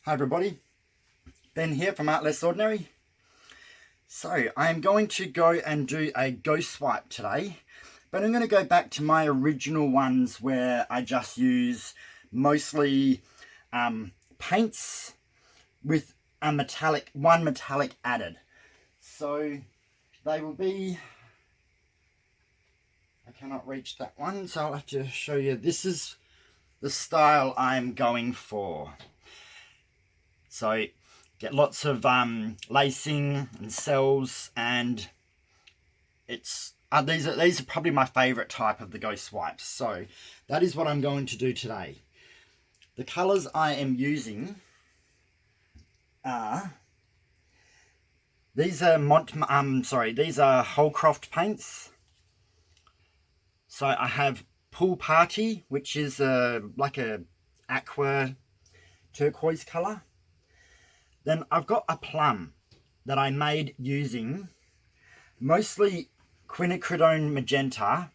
Hi everybody, Ben here from Art Less Ordinary. So I'm going to go and do a ghost swipe today, but I'm going to go back to my original ones where I just use mostly paints with one metallic added. So they will be, I cannot reach that one, so I'll have to show you. This is the style I'm going for. So get lots of lacing and cells, and it's these are probably my favorite type of the ghost swipes. So that is what I'm going to do today. The colors I am using are these are these are holcroft paints. So I have pool party, which is like a aqua turquoise color. Then I've got a plum that I made using mostly quinacridone magenta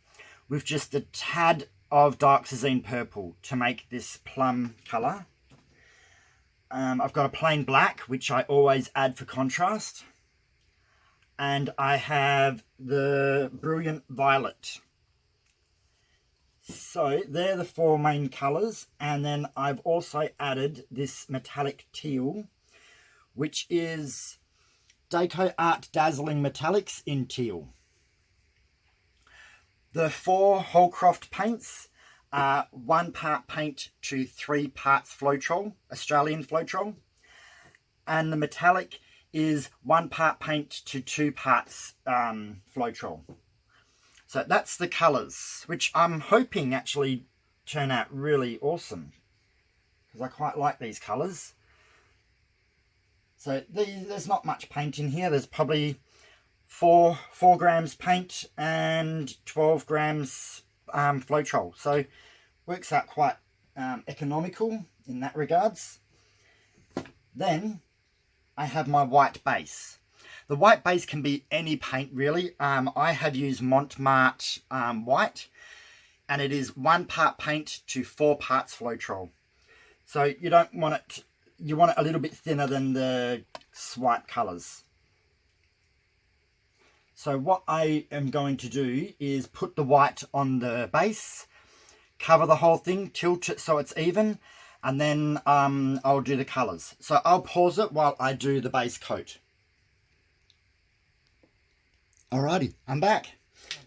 with just a tad of dioxazine purple to make this plum colour. I've got a plain black, which I always add for contrast. And I have the brilliant violet. So they're the four main colours. And then I've also added this metallic teal, which is decoart dazzling metallics in teal. The four holcroft paints are 1 part paint to 3 parts floetrol, Australian floetrol, and the metallic is 1 part paint to 2 parts floetrol. So that's the colours, which I'm hoping actually turn out really awesome, because I quite like these colours. So there's not much paint in here. There's probably 4 grams paint and 12 grams floetrol. So works out quite economical in that regards. Then I have my white base. The white base can be any paint really. I have used marte white, and it is 1 part paint to 4 parts floetrol. So you don't want it. You want it a little bit thinner than the swipe colours. So what I am going to do is put the white on the base, cover the whole thing, tilt it so it's even, and then I'll do the colours. So I'll pause it while I do the base coat. Alrighty, I'm back.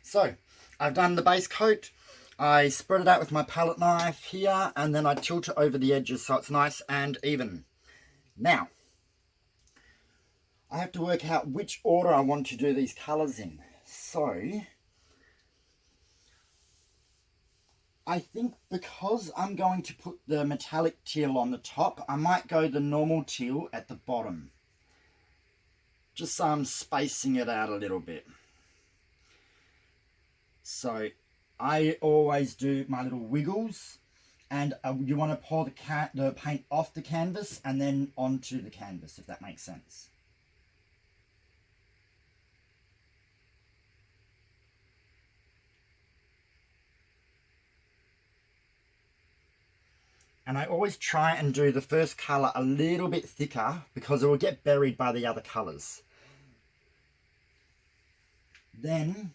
So I've done the base coat. I spread it out with my palette knife here, and then I tilt it over the edges so it's nice and even. Now, I have to work out which order I want to do these colours in. So, I think because I'm going to put the metallic teal on the top, I might go the normal teal at the bottom. Just spacing it out a little bit. So, I always do my little wiggles, and you want to pour the paint off the canvas and then onto the canvas, if that makes sense. And I always try and do the first colour a little bit thicker because it will get buried by the other colours. Then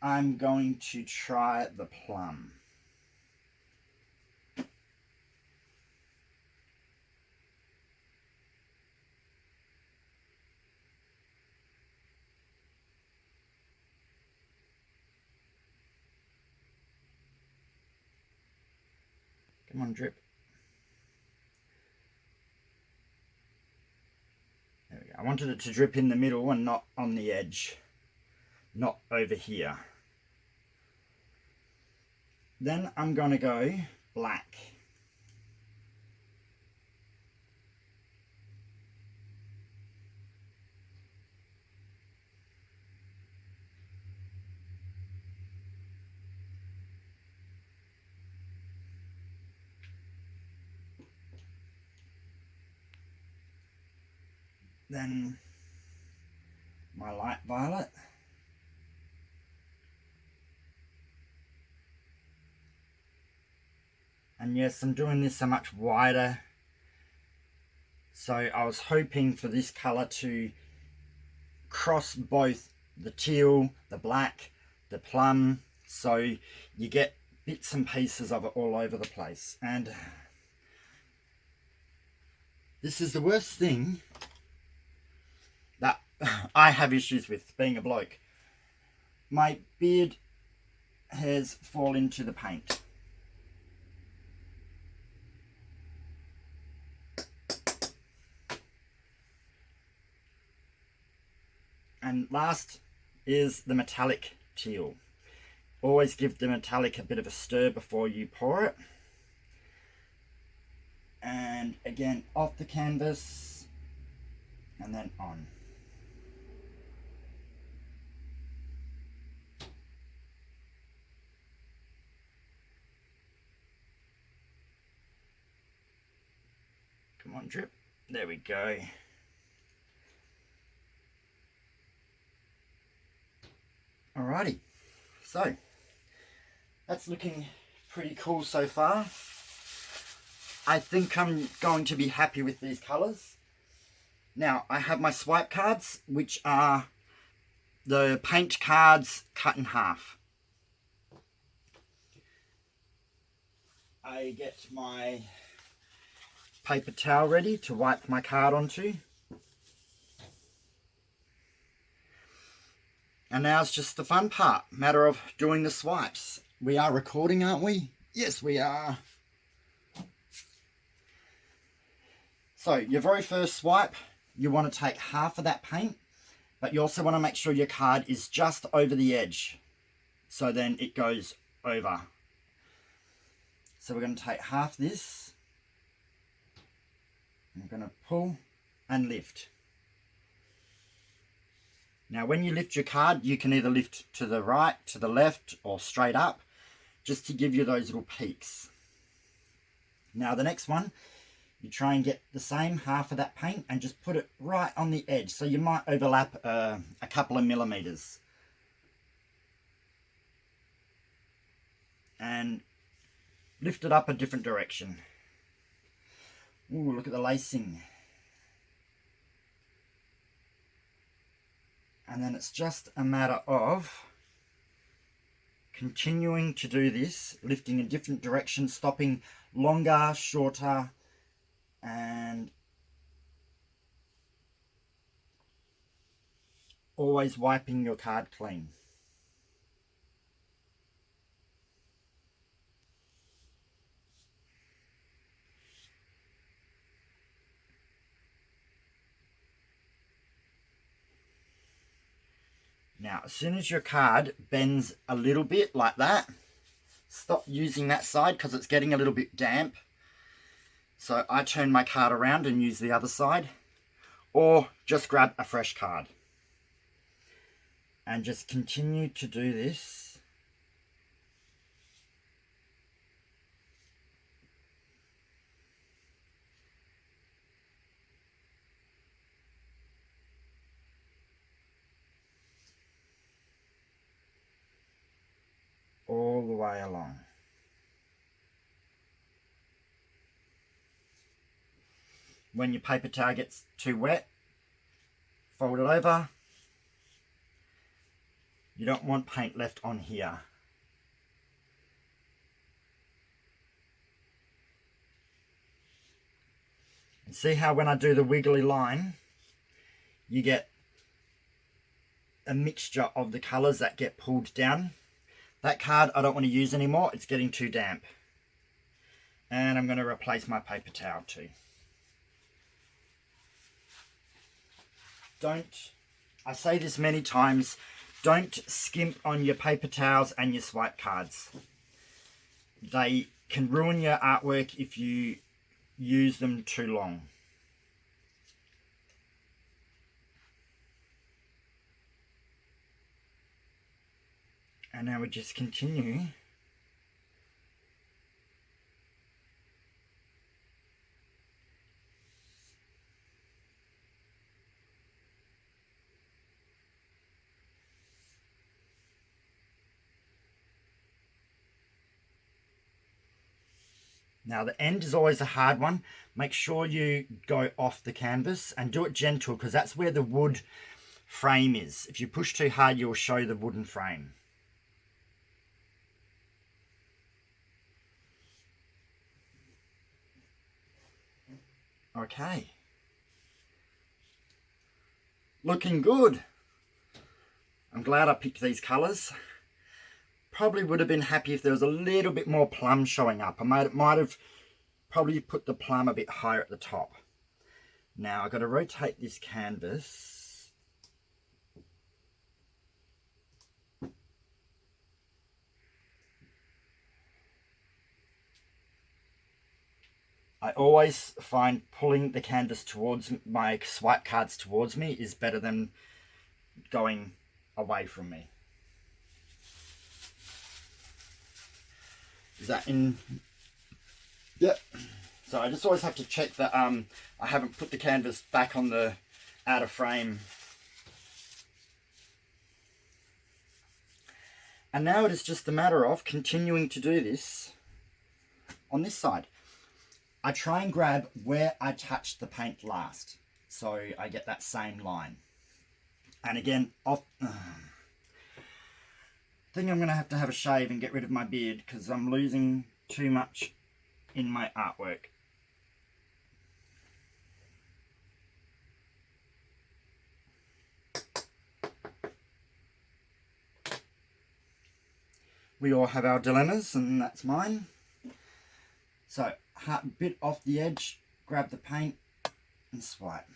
I'm going to try the plum. Come on, drip. There we go. I wanted it to drip in the middle and not on the edge. Not over here. Then I'm going to go black. Then my light violet. And yes, I'm doing this so much wider So I was hoping for this colour to cross both the teal, the black, the plum, so you get bits and pieces of it all over the place. And this is the worst thing that I have issues with, being a bloke. My beard hairs fall into the paint. And last is the metallic teal. Always give the metallic a bit of a stir before you pour it. And again, off the canvas and then on. Come on, drip. There we go. Alrighty, so that's looking pretty cool so far. I think I'm going to be happy with these colours. Now, I have my swipe cards, which are the paint cards cut in half. I get my paper towel ready to wipe my card onto. And now it's just the fun part, matter of doing the swipes. We are recording, aren't we? Yes, we are. So your very first swipe, you want to take half of that paint, but you also want to make sure your card is just over the edge. So then it goes over. So we're going to take half this. I'm going to pull and lift. Now when you lift your card, you can either lift to the right, to the left, or straight up, just to give you those little peaks. Now the next one, you try and get the same half of that paint and just put it right on the edge. So you might overlap a couple of millimeters. And lift it up a different direction. Ooh, look at the lacing. And then it's just a matter of continuing to do this, lifting in different directions, stopping longer, shorter, and always wiping your card clean. Now, as soon as your card bends a little bit like that, stop using that side because it's getting a little bit damp. So I turn my card around and use the other side, or just grab a fresh card. And just continue to do this. All the way along. When your paper towel gets too wet, fold it over. You don't want paint left on here. And see how when I do the wiggly line, you get a mixture of the colours that get pulled down. That card I don't want to use anymore, it's getting too damp. And I'm going to replace my paper towel too. I say this many times, don't skimp on your paper towels and your swipe cards. They can ruin your artwork if you use them too long. And now we just continue. Now the end is always a hard one. Make sure you go off the canvas and do it gentle, because that's where the wood frame is. If you push too hard, you'll show the wooden frame. Okay. Looking good. I'm glad I picked these colours. Probably would have been happy if there was a little bit more plum showing up. I might have probably put the plum a bit higher at the top. Now I've got to rotate this canvas. I always find pulling the canvas towards my swipe cards towards me is better than going away from me. Is that in? Yep. So I just always have to check that I haven't put the canvas back on the outer frame. And now it is just a matter of continuing to do this on this side. I try and grab where I touched the paint last, so I get that same line. And again, I think I'm going to have a shave and get rid of my beard, because I'm losing too much in my artwork. We all have our dilemmas, and that's mine. So, bit off the edge, grab the paint and swipe.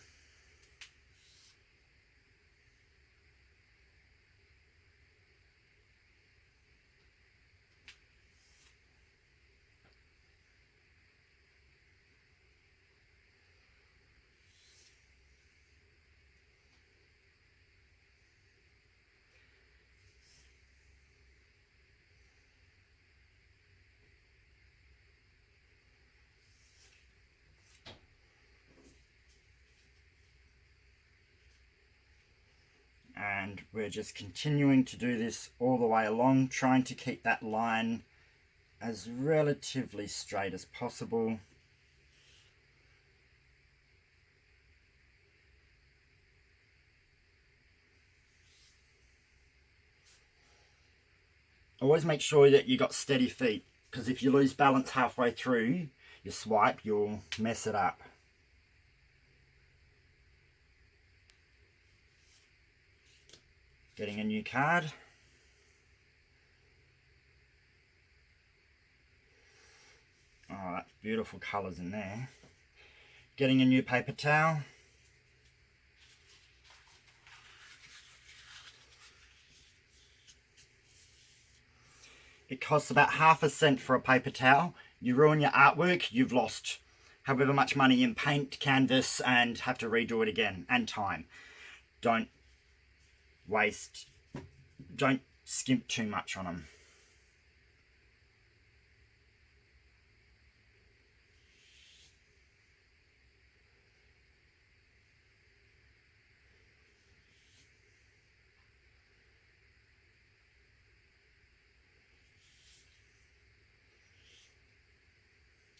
And we're just continuing to do this all the way along, trying to keep that line as relatively straight as possible. Always make sure that you got steady feet, because if you lose balance halfway through your swipe, you'll mess it up. Getting a new card. Oh, that's beautiful colours in there. Getting a new paper towel. It costs about ½ cent for a paper towel. You ruin your artwork, you've lost however much money in paint, canvas, and have to redo it again, and time. Don't skimp too much on them.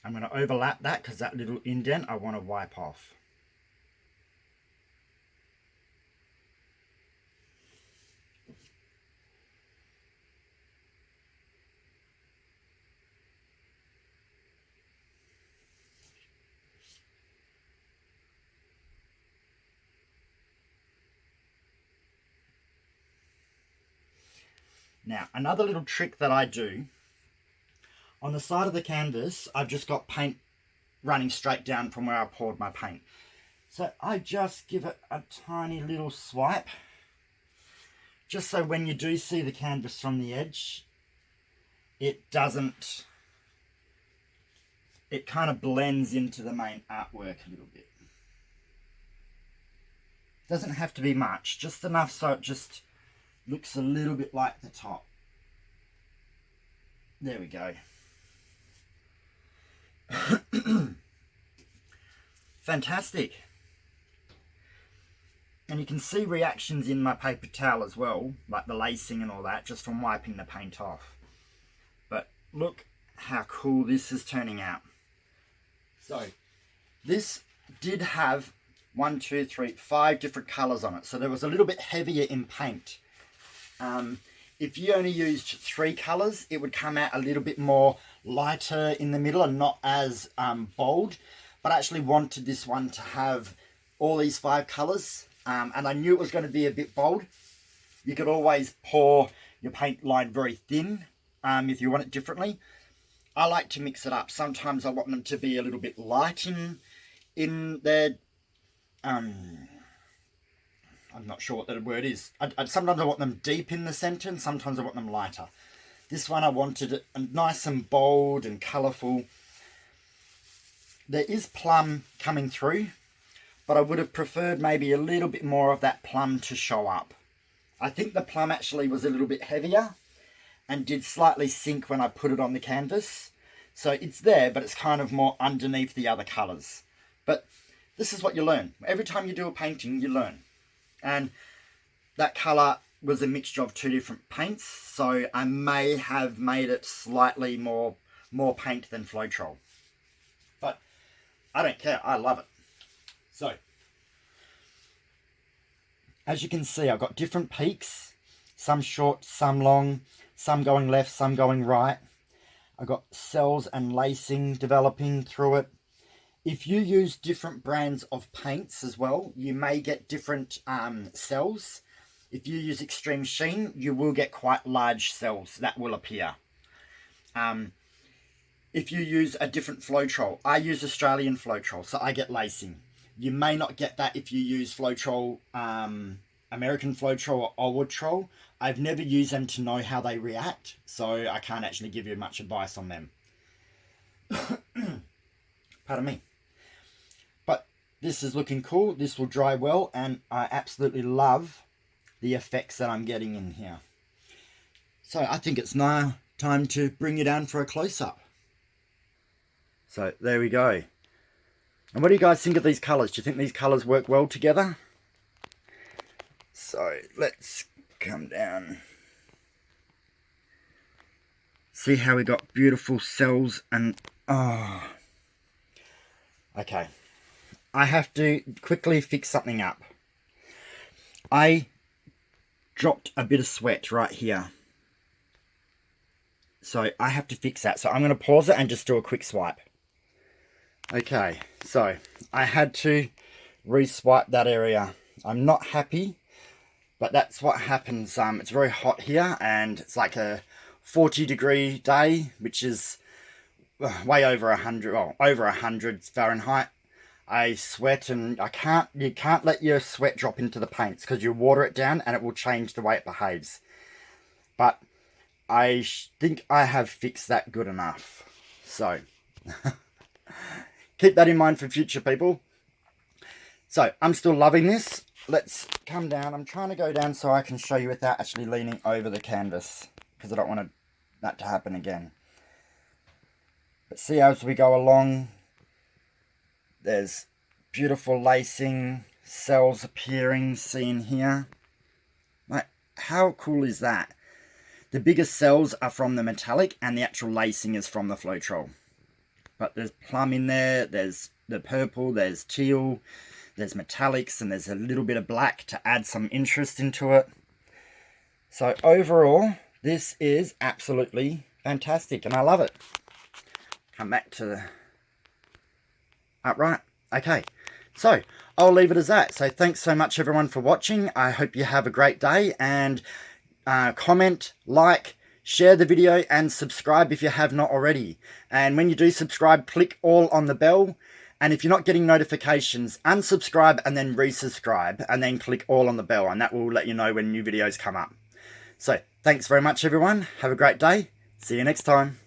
I'm going to overlap that, because that little indent I want to wipe off. Now, another little trick that I do, on the side of the canvas, I've just got paint running straight down from where I poured my paint. So I just give it a tiny little swipe, just so when you do see the canvas from the edge, it kind of blends into the main artwork a little bit. Doesn't have to be much, just enough so it just looks a little bit like the top. There we go. Fantastic. And you can see reactions in my paper towel as well, like the lacing and all that, just from wiping the paint off. But look how cool this is turning out. So this did have 1, 2, 3, 5 different colours on it. So there was a little bit heavier in paint. If you only used 3 colours, it would come out a little bit more lighter in the middle and not as bold. But I actually wanted this one to have all these 5 colours. And I knew it was going to be a bit bold. You could always pour your paint line very thin if you want it differently. I like to mix it up. Sometimes I want them to be a little bit light in their... I'm not sure what that word is. Sometimes I want them deep in the centre and sometimes I want them lighter. This one I wanted it nice and bold and colourful. There is plum coming through, but I would have preferred maybe a little bit more of that plum to show up. I think the plum actually was a little bit heavier and did slightly sink when I put it on the canvas. So it's there, but it's kind of more underneath the other colours. But this is what you learn. Every time you do a painting, you learn. And that colour was a mixture of 2 different paints, so I may have made it slightly more paint than floetrol. But I don't care, I love it. So, as you can see, I've got different peaks, some short, some long, some going left, some going right. I've got cells and lacing developing through it. If you use different brands of paints as well, you may get different cells. If you use extreme sheen, you will get quite large cells that will appear. If you use a different floetrol, I use Australian floetrol, so I get lacing. You may not get that if you use floetrol, American floetrol or holcroft. I've never used them to know how they react, so I can't actually give you much advice on them. Pardon me. This is looking cool. This will dry well, and I absolutely love the effects that I'm getting in here. So I think it's now time to bring you down for a close-up. So there we go. And what do you guys think of these colours? Do you think these colours work well together? So let's come down. See how we got beautiful cells and... oh. Okay. I have to quickly fix something up. I dropped a bit of sweat right here. So I have to fix that. So I'm going to pause it and just do a quick swipe. Okay, so I had to re-swipe that area. I'm not happy, but that's what happens. It's very hot here and it's like a 40-degree day, which is way over 100, well, over 100 Fahrenheit. I sweat and you can't let your sweat drop into the paints because you water it down and it will change the way it behaves. But I think I have fixed that good enough. So, keep that in mind for future people. So, I'm still loving this. Let's come down. I'm trying to go down so I can show you without actually leaning over the canvas because I don't want that to happen again. But see, as we go along, there's beautiful lacing, cells appearing, seen here. Like, how cool is that? The biggest cells are from the metallic and the actual lacing is from the floetrol. But there's plum in there, there's the purple, there's teal, there's metallics, and there's a little bit of black to add some interest into it. So overall, this is absolutely fantastic and I love it. Come back to the upright. Okay, so I'll leave it as that. So thanks so much everyone for watching. I hope you have a great day, and comment, like, share the video and subscribe if you have not already. And when you do subscribe, click all on the bell, and if you're not getting notifications, unsubscribe and then resubscribe and then click all on the bell, and that will let you know when new videos come up. So thanks very much everyone, have a great day, see you next time.